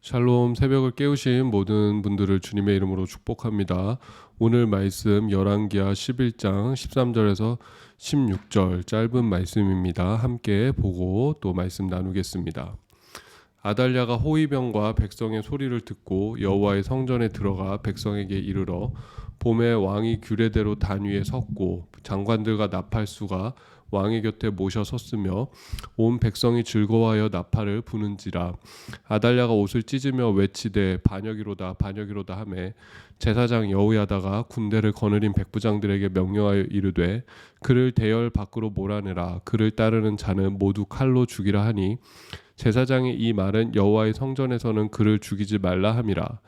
샬롬. 새벽을 깨우신 모든 분들을 주님의 이름으로 축복합니다. 오늘 말씀 열왕기하 11장 13절에서 16절 짧은 말씀입니다. 함께 보고 또 말씀 나누겠습니다. 아달랴가 호위병과 백성의 소리를 듣고 여호와의 성전에 들어가 백성에게 이르러 봄에 왕이 규례대로 단 위에 섰고 장관들과 나팔수가 왕의 곁에 모셔 섰으며 온 백성이 즐거워하여 나팔을 부는지라. 아달랴가 옷을 찢으며 외치되 반역이로다 반역이로다 하매 제사장 여호야다가 군대를 거느린 백부장들에게 명령하여 이르되 그를 대열 밖으로 몰아내라. 그를 따르는 자는 모두 칼로 죽이라 하니 제사장의 이 말은 여호와의 성전에서는 그를 죽이지 말라 함이라.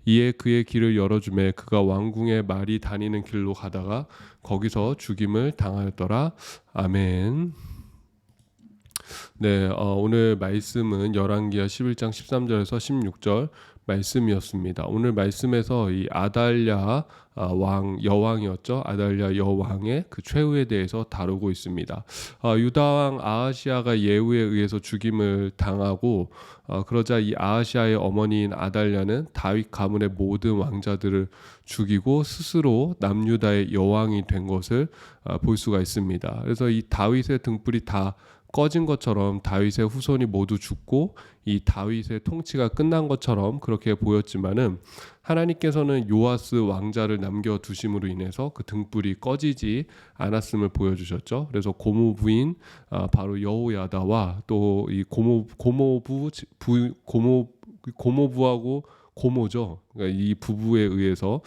이에 그의 길을 열어주매 그가 왕궁의 말이 다니는 길로 가다가 거기서 죽임을 당하였더라. 아멘. 네, 오늘 말씀은 열왕기하 11장 13절에서 16절 말씀이었습니다. 오늘 말씀에서 이 아달랴 여왕이었죠. 아달랴 여왕의 그 최후에 대해서 다루고 있습니다. 유다 왕 아하시아가 예후에 의해서 죽임을 당하고 그러자 이 아하시아의 어머니인 아달랴는 다윗 가문의 모든 왕자들을 죽이고 스스로 남유다의 여왕이 된 것을 볼 수가 있습니다. 그래서 이 다윗의 등불이 다 꺼진 것처럼 다윗의 후손이 모두 죽고 이 다윗의 통치가 끝난 것처럼 그렇게 보였지만은 하나님께서는 요아스 왕자를 남겨두심으로 인해서 그 등불이 꺼지지 않았음을 보여주셨죠. 그래서 고모부인 바로 여호야다와 또 이 고모부하고 고모죠. 그러니까 이 부부에 의해서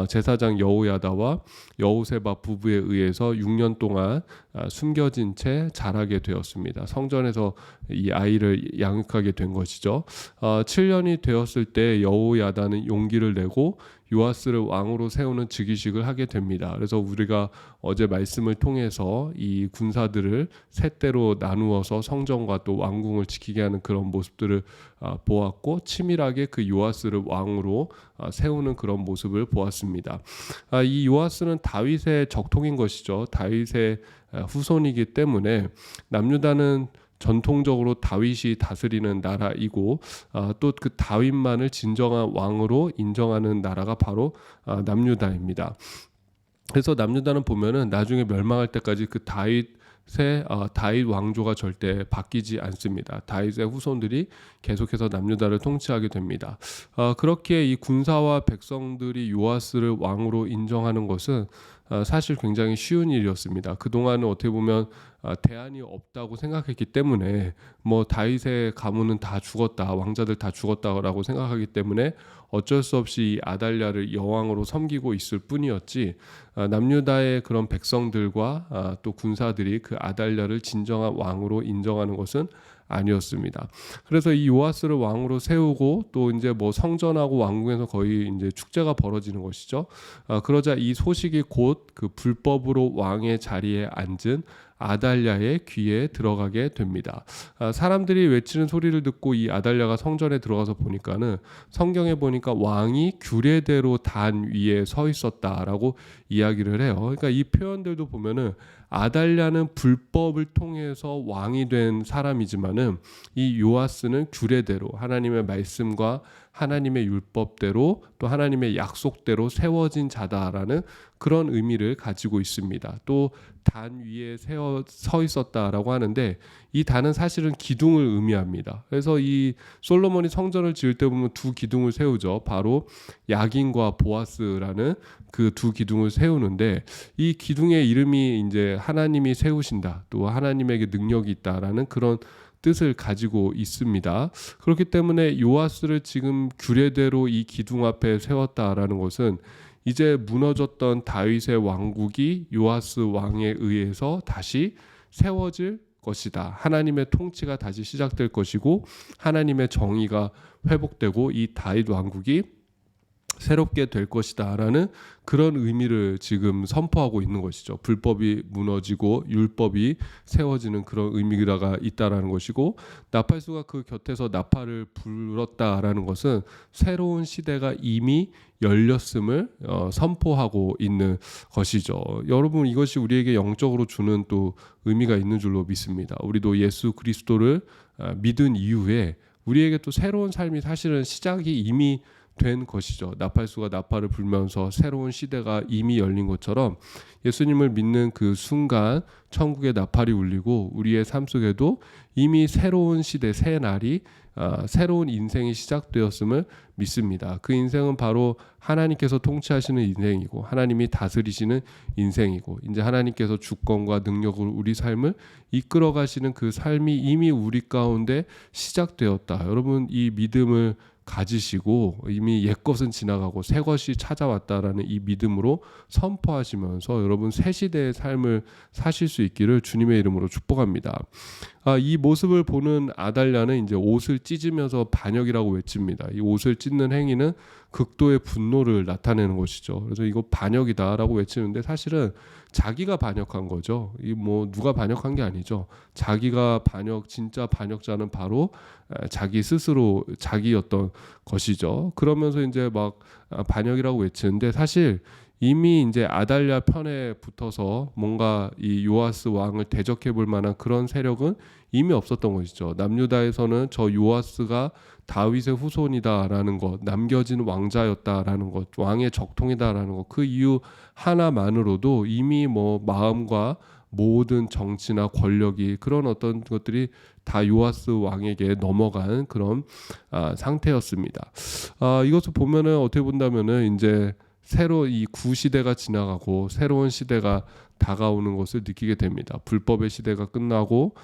제사장 여호야다와 여호세바 부부에 의해서 6년 동안 숨겨진 채 자라게 되었습니다. 성전에서 이 아이를 양육하게 된 것이죠. 7년이 되었을 때 여호야다는 용기를 내고 요아스를 왕으로 세우는 즉위식을 하게 됩니다. 그래서 우리가 어제 말씀을 통해서 이 군사들을 세 대로 나누어서 성전과 또 왕궁을 지키게 하는 그런 모습들을 보았고 치밀하게 그 요아스를 왕으로 세우는 그런 모습을 보았습니다. 이 요아스는 다윗의 적통인 것이죠. 다윗의 후손이기 때문에 남유다는 전통적으로 다윗이 다스리는 나라이고 또 그 다윗만을 진정한 왕으로 인정하는 나라가 바로 남유다입니다. 그래서 남유다는 보면은 나중에 멸망할 때까지 그 다윗 왕조가 절대 바뀌지 않습니다. 다윗의 후손들이 계속해서 남유다를 통치하게 됩니다. 그렇게 이 군사와 백성들이 요아스를 왕으로 인정하는 것은 사실 굉장히 쉬운 일이었습니다. 그동안은 어떻게 보면 대안이 없다고 생각했기 때문에 뭐 다윗의 가문은 다 죽었다, 왕자들 다 죽었다라고 생각하기 때문에 어쩔 수 없이 아달랴를 여왕으로 섬기고 있을 뿐이었지 남유다의 그런 백성들과 또 군사들이 그 아달랴를 진정한 왕으로 인정하는 것은 아니었습니다. 그래서 이 요아스를 왕으로 세우고 또 이제 뭐 성전하고 왕궁에서 거의 이제 축제가 벌어지는 것이죠. 그러자 이 소식이 곧 그 불법으로 왕의 자리에 앉은 아달랴의 귀에 들어가게 됩니다. 사람들이 외치는 소리를 듣고 이 아달랴가 성전에 들어가서 보니까는 성경에 보니까 왕이 규례대로 단 위에 서 있었다라고 이야기를 해요. 그러니까 이 표현들도 보면은 아달랴는 불법을 통해서 왕이 된 사람이지만은 이 요아스는 규례대로 하나님의 말씀과 하나님의 율법대로 또 하나님의 약속대로 세워진 자다라는 그런 의미를 가지고 있습니다. 또 단 위에 서 있었다라고 하는데 이 단은 사실은 기둥을 의미합니다. 그래서 이 솔로몬이 성전을 지을 때 보면 두 기둥을 세우죠. 바로 야긴과 보아스라는 그 두 기둥을 세우는데 이 기둥의 이름이 이제 하나님이 세우신다, 또 하나님에게 능력이 있다라는 그런 뜻을 가지고 있습니다. 그렇기 때문에 요아스를 지금 규례대로 이 기둥 앞에 세웠다라는 것은 이제 무너졌던 다윗의 왕국이 요아스 왕에 의해서 다시 세워질 것이다. 하나님의 통치가 다시 시작될 것이고 하나님의 정의가 회복되고 이 다윗 왕국이 새롭게 될 것이다 라는 그런 의미를 지금 선포하고 있는 것이죠. 불법이 무너지고 율법이 세워지는 그런 의미가 있다라는 것이고 나팔수가 그 곁에서 나팔을 불었다라는 것은 새로운 시대가 이미 열렸음을 선포하고 있는 것이죠. 여러분, 이것이 우리에게 영적으로 주는 또 의미가 있는 줄로 믿습니다. 우리도 예수 그리스도를 믿은 이후에 우리에게 또 새로운 삶이 사실은 시작이 이미 된 것이죠. 나팔수가 나팔을 불면서 새로운 시대가 이미 열린 것처럼 예수님을 믿는 그 순간 천국의 나팔이 울리고 우리의 삶 속에도 이미 새로운 시대, 새 날이 새로운 인생이 시작되었음을 믿습니다. 그 인생은 바로 하나님께서 통치하시는 인생이고 하나님이 다스리시는 인생이고 이제 하나님께서 주권과 능력으로 우리 삶을 이끌어 가시는 그 삶이 이미 우리 가운데 시작되었다. 여러분 이 믿음을 가지시고 이미 옛것은 지나가고 새것이 찾아왔다라는 이 믿음으로 선포하시면서 여러분 새 시대의 삶을 사실 수 있기를 주님의 이름으로 축복합니다. 이 모습을 보는 아달랴는 이제 옷을 찢으면서 반역이라고 외칩니다. 이 옷을 찢는 행위는 극도의 분노를 나타내는 것이죠. 그래서 이거 반역이다라고 외치는데 사실은 자기가 반역한 거죠. 이 뭐 누가 반역한 게 아니죠. 자기가 진짜 반역자는 바로 자기 스스로 자기였던 것이죠. 그러면서 이제 막 반역이라고 외치는데 사실 이미 이제 아달랴 편에 붙어서 뭔가 이 요아스 왕을 대적해 볼 만한 그런 세력은 이미 없었던 것이죠. 남유다에서는 저 요아스가 다윗의 후손이다라는 것, 남겨진 왕자였다라는 것, 왕의 적통이다라는 것, 그 이유 하나만으로도 이미 뭐 마음과 모든 정치나 권력이 그런 어떤 것들이 다 요아스 왕에게 넘어간 그런 상태였습니다. 이것을 보면은 어떻게 본다면은 이제 새로 이 구시대가 지나가고 새로운 시대가 다가오는 것을 느끼게 됩니다. 불법의 시대가 끝나고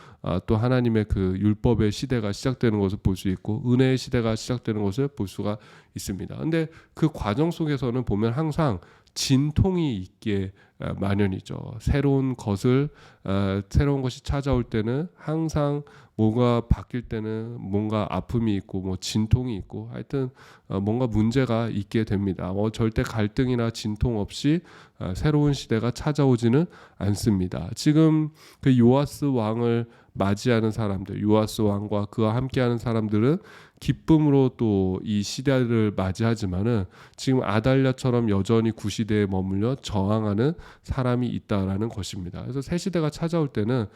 또 하나님의 그 율법의 시대가 시작되는 것을 볼 수 있고 은혜의 시대가 시작되는 것을 볼 수가 있습니다. 근데 그 과정 속에서는 보면 항상 진통이 있게 마련이죠. 새로운 것이 찾아올 때는 항상 뭐가 바뀔 때는 뭔가 아픔이 있고 뭐 진통이 있고 하여튼 뭔가 문제가 있게 됩니다. 절대 갈등이나 진통 없이 새로운 시대가 찾아오지는 않습니다. 지금 그 요아스 왕을 맞이하는 사람들, 요아스 왕과 그와 함께하는 사람들은 기쁨으로 또 이 시대를 맞이하지만은 지금 아달랴처럼 여전히 구시대에 머물러 저항하는 사람이 있다라는 것입니다. 그래서 새 시대가 찾아올 때는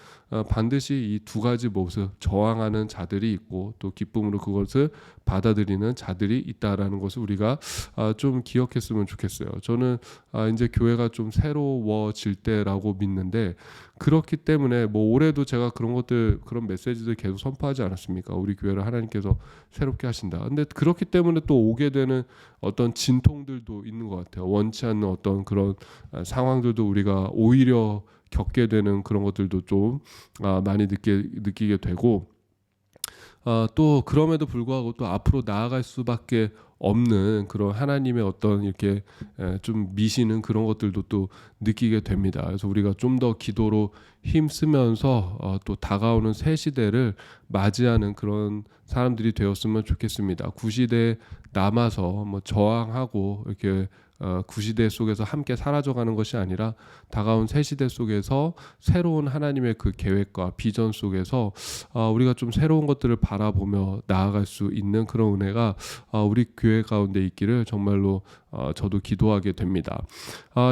반드시 이 두 가지 모습, 저항하는 자들이 있고 또 기쁨으로 그것을 받아들이는 자들이 있다라는 것을 우리가 좀 기억했으면 좋겠어요. 저는 이제 교회가 좀 새로워질 때라고 믿는데 그렇기 때문에 뭐 올해도 제가 그런 메시지들 계속 선포하지 않았습니까? 우리 교회를 하나님께서 새롭게 하신다. 근데 그렇기 때문에 또 오게 되는 어떤 진통들도 있는 것 같아요. 원치 않는 어떤 그런 상황들도 우리가 오히려 겪게 되는 그런 것들도 좀 많이 느끼게 되고 또 그럼에도 불구하고 또 앞으로 나아갈 수밖에 없는 그런 하나님의 어떤 이렇게 좀 미시는 그런 것들도 또 느끼게 됩니다. 그래서 우리가 좀 더 기도로 힘쓰면서 또 다가오는 새 시대를 맞이하는 그런 사람들이 되었으면 좋겠습니다. 구시대에 남아서 뭐 저항하고 이렇게 구시대 속에서 함께 사라져가는 것이 아니라 다가온 새 시대 속에서 새로운 하나님의 그 계획과 비전 속에서 우리가 좀 새로운 것들을 바라보며 나아갈 수 있는 그런 은혜가 우리 교회 가운데 있기를 정말로 저도 기도하게 됩니다.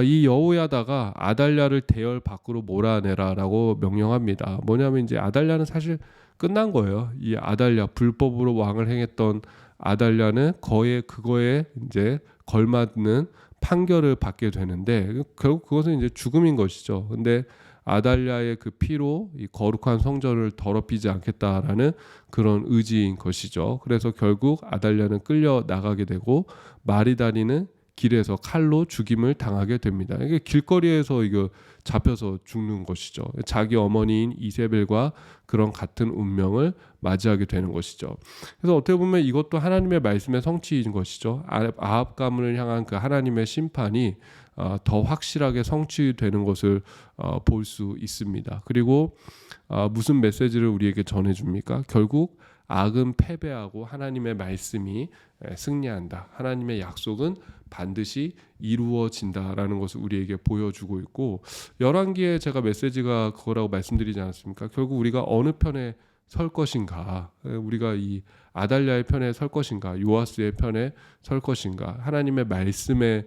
이 여호야다가 아달랴를 대열 밖으로 몰아내라라고 명령합니다. 뭐냐면 이제 아달랴는 사실 끝난 거예요. 이 아달랴 불법으로 왕을 행했던 아달랴는 그거에 이제 걸맞는 판결을 받게 되는데 결국 그것은 이제 죽음인 것이죠. 근데 아달랴의 그 피로 이 거룩한 성전을 더럽히지 않겠다라는 그런 의지인 것이죠. 그래서 결국 아달랴는 끌려 나가게 되고 마리다니는 길에서 칼로 죽임을 당하게 됩니다. 이게 길거리에서 이거 잡혀서 죽는 것이죠. 자기 어머니인 이세벨과 그런 같은 운명을 맞이하게 되는 것이죠. 그래서 어떻게 보면 이것도 하나님의 말씀의 성취인 것이죠. 아합 가문을 향한 그 하나님의 심판이 더 확실하게 성취되는 것을 볼 수 있습니다. 그리고 무슨 메시지를 우리에게 전해줍니까? 결국 악은 패배하고 하나님의 말씀이 승리한다. 하나님의 약속은 반드시 이루어진다라는 것을 우리에게 보여주고 있고 열왕기에 제가 메시지가 그거라고 말씀드리지 않았습니까? 결국 우리가 어느 편에 설 것인가? 우리가 이 아달랴의 편에 설 것인가? 요아스의 편에 설 것인가? 하나님의 말씀에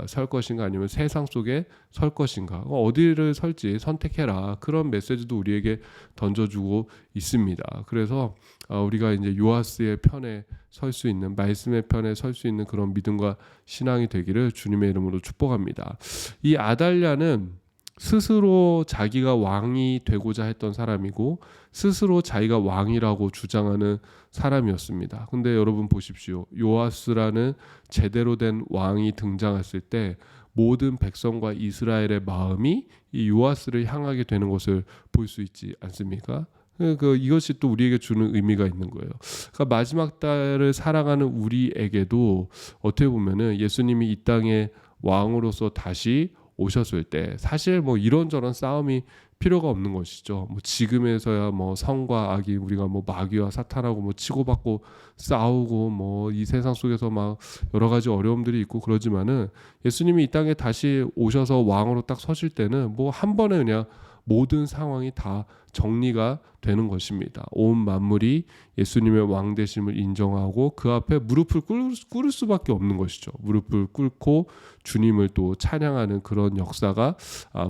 설 것인가 아니면 세상 속에 설 것인가 어디를 설지 선택해라 그런 메시지도 우리에게 던져주고 있습니다. 그래서 우리가 이제 요아스의 편에 설 수 있는 말씀의 편에 설 수 있는 그런 믿음과 신앙이 되기를 주님의 이름으로 축복합니다. 이 아달랴는 스스로 자기가 왕이 되고자 했던 사람이고 스스로 자기가 왕이라고 주장하는 사람이었습니다. 근데 여러분 보십시오. 요아스라는 제대로 된 왕이 등장했을 때 모든 백성과 이스라엘의 마음이 이 요아스를 향하게 되는 것을 볼 수 있지 않습니까? 이것이 또 우리에게 주는 의미가 있는 거예요. 그러니까 마지막 달을 살아가는 우리에게도 어떻게 보면은 예수님이 이 땅에 왕으로서 다시 오셨을 때 사실 뭐 이런저런 싸움이 필요가 없는 것이죠. 뭐 지금에서야 뭐 성과 악이 우리가 뭐 마귀와 사탄하고 뭐 치고받고 싸우고 뭐 이 세상 속에서 막 여러 가지 어려움들이 있고 그러지만은 예수님이 이 땅에 다시 오셔서 왕으로 딱 서실 때는 뭐 한 번에 그냥 모든 상황이 다 정리가 되는 것입니다. 온 만물이 예수님의 왕 되심을 인정하고 그 앞에 무릎을 꿇을 수밖에 없는 것이죠. 무릎을 꿇고 주님을 또 찬양하는 그런 역사가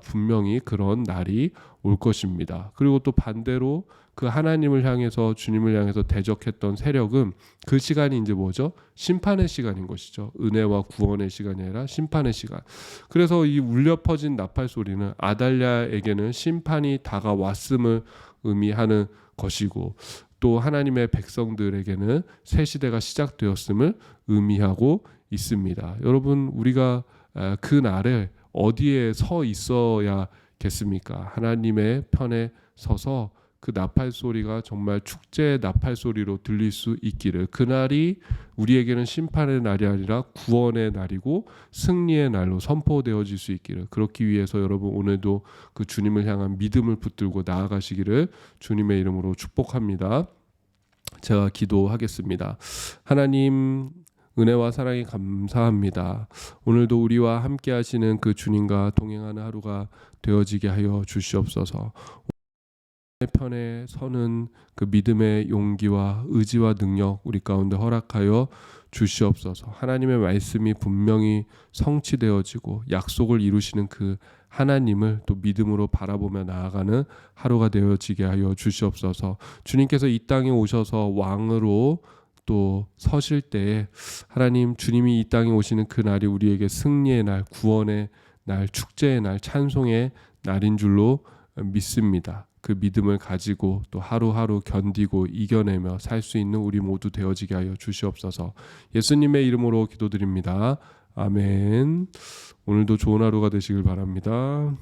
분명히 그런 날이 올 것입니다. 그리고 또 반대로 그 하나님을 향해서 주님을 향해서 대적했던 세력은 그 시간이 이제 뭐죠? 심판의 시간인 것이죠. 은혜와 구원의 시간이 아니라 심판의 시간. 그래서 이 울려 퍼진 나팔 소리는 아달랴에게는 심판이 다가왔음을 의미하는 것이고 또 하나님의 백성들에게는 새 시대가 시작되었음을 의미하고 있습니다. 여러분 우리가 그 날에 어디에 서 있어야겠습니까? 하나님의 편에 서서 그 나팔 소리가 정말 축제의 나팔 소리로 들릴 수 있기를 그날이 우리에게는 심판의 날이 아니라 구원의 날이고 승리의 날로 선포되어질 수 있기를 그렇기 위해서 여러분 오늘도 그 주님을 향한 믿음을 붙들고 나아가시기를 주님의 이름으로 축복합니다. 제가 기도하겠습니다. 하나님 은혜와 사랑이 감사합니다. 오늘도 우리와 함께 하시는 그 주님과 동행하는 하루가 되어지게 하여 주시옵소서. 편에 서는 그 믿음의 용기와 의지와 능력 우리 가운데 허락하여 주시옵소서. 하나님의 말씀이 분명히 성취되어지고 약속을 이루시는 그 하나님을 또 믿음으로 바라보며 나아가는 하루가 되어지게 하여 주시옵소서. 주님께서 이 땅에 오셔서 왕으로 또 서실 때에 하나님 주님이 이 땅에 오시는 그 날이 우리에게 승리의 날, 구원의 날, 축제의 날, 찬송의 날인 줄로 믿습니다. 그 믿음을 가지고 또 하루하루 견디고 이겨내며 살 수 있는 우리 모두 되어지게 하여 주시옵소서. 예수님의 이름으로 기도드립니다. 아멘. 오늘도 좋은 하루가 되시길 바랍니다.